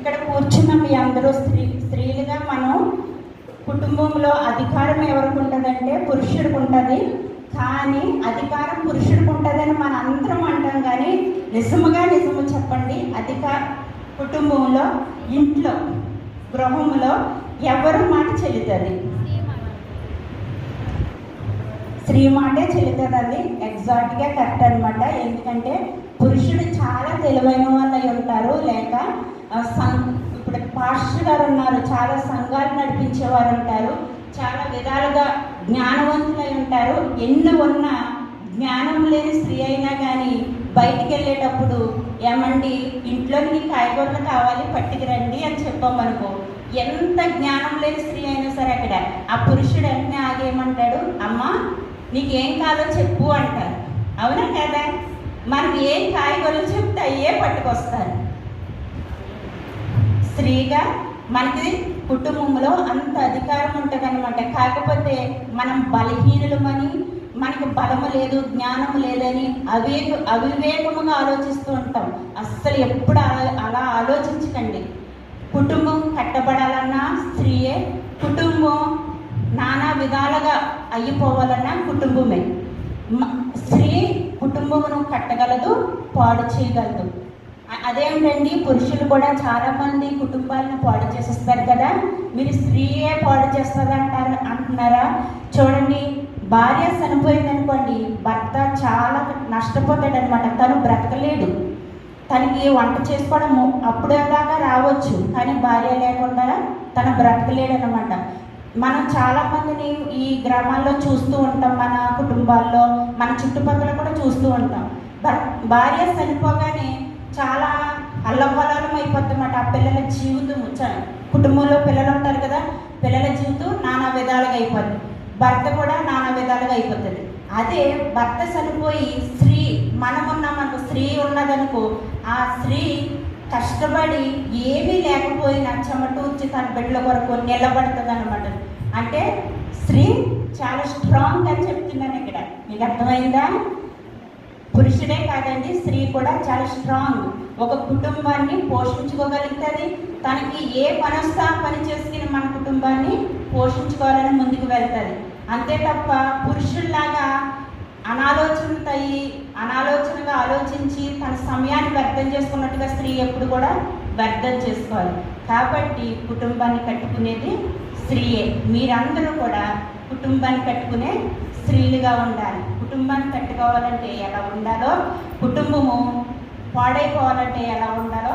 ఇక్కడ కూర్చున్న మీ అందరూ స్త్రీలుగా మనం కుటుంబంలో అధికారం ఎవరికి ఉంటుందంటే పురుషుడికి ఉంటుంది. కానీ అధికారం పురుషుడికి ఉంటుందని మన అందరం అంటాం, కానీ నిజము చెప్పండి, కుటుంబంలో, ఇంట్లో, గృహంలో ఎవరు మాట చెల్లుతుంది? స్త్రీ మాటే చెల్లుతుంది. అది ఎగ్జాక్ట్గా కరెక్ట్ అనమాట. ఎందుకంటే పురుషుడు చాలా తెలివైన వాళ్ళు అయి ఉంటారు, లేక ఇప్పుడు పాస్టర్ గారు ఉన్నారు, చాలా సంఘాలు నడిపించేవారు ఉంటారు, చాలా విధాలుగా జ్ఞానవంతులై ఉంటారు. ఎన్ని ఉన్నా జ్ఞానం లేని స్త్రీ అయినా కానీ బయటికి వెళ్ళేటప్పుడు ఏమండి ఇంట్లోకి కాయగూరలు కావాలి పట్టుకురండి అని చెప్పామనుకో, ఎంత జ్ఞానం లేని స్త్రీ అయినా సరే అక్కడ ఆ పురుషుడు వెంటనే ఆగేయమంటాడు, అమ్మా నీకేం కావాలో చెప్పు అంటారు. అవునా కదా? మనం ఏం కాయగూరలు చెప్తే అయ్యే పట్టుకొస్తారు. స్త్రీగా మనకి కుటుంబంలో అంత అధికారం ఉంటుంది అనమాట. కాకపోతే మనం బలహీనులమని, మనకు బలము లేదు, జ్ఞానము లేదని అవివేకముగా ఆలోచిస్తూ ఉంటాం. అస్సలు ఎప్పుడు అలా ఆలోచించకండి. కుటుంబం కట్టబడాలన్నా స్త్రీయే, కుటుంబం నానా విధాలుగా అయిపోవాలన్నా కుటుంబమే. స్త్రీ కుటుంబమును కట్టగలదు, పాడు చేయగలదు. అదేంటండి, పురుషులు కూడా చాలామంది కుటుంబాలను పాడు చేసేస్తారు కదా, మీరు స్త్రీయే పాడు చేస్తుంది అంటున్నారా? చూడండి, భార్య చనిపోయింది అనుకోండి, భర్త చాలా నష్టపోతాడు అనమాట. తను బ్రతకలేడు, తనకి వంట చేసుకోవడము అప్పుడేదాకా రావచ్చు, కానీ భార్య లేకుండా తను బ్రతకలేడు అనమాట. మనం చాలామందిని ఈ గ్రామాల్లో చూస్తూ ఉంటాం, మన కుటుంబాల్లో, మన చుట్టుపక్కల కూడా చూస్తూ ఉంటాం. భార్య చనిపోగానే చాలా అల్లవలం అయిపోతుందన్నమాట. ఆ పిల్లల జీవితం, కుటుంబంలో పిల్లలు ఉంటారు కదా, పిల్లల జీవితం నానా విధాలుగా అయిపోతుంది. భర్త కూడా నానా విధాలుగా అయిపోతుంది. అదే భర్త చనిపోయి స్త్రీ, మనమున్నామనుకో, స్త్రీ ఉన్నదనుకో, ఆ స్త్రీ కష్టపడి ఏమీ లేకపోయినా చెమటూర్చి తన బిడ్డల కొరకు నిలబడుతుంది అనమాట. అంటే స్త్రీ చాలా స్ట్రాంగ్ అని చెప్తున్నాను ఇక్కడ. మీకు అర్థమైందా? పురుషుడే కాదండి, స్త్రీ కూడా చాలా స్ట్రాంగ్. ఒక కుటుంబాన్ని పోషించుకోగలుగుతుంది. తనకి ఏ పని వస్తే ఆ పని చేసుకుని మన కుటుంబాన్ని పోషించుకోవాలని ముందుకు వెళ్తుంది. అంతే తప్ప పురుషుల్లాగా అనాలోచనగా ఆలోచించి తన సమయాన్ని వ్యర్థం చేసుకున్నట్టుగా స్త్రీ ఎప్పుడు కూడా వ్యర్థం చేసుకోవాలి. కాబట్టి కుటుంబాన్ని కట్టుకునేది స్త్రీయే. మీరందరూ కూడా కుటుంబాన్ని కట్టుకునే స్త్రీలుగా ఉండాలి. కుటుంబాన్ని కట్టుకోవాలంటే ఎలా ఉండాలో, కుటుంబము పాడైపోవాలంటే ఎలా ఉండాలో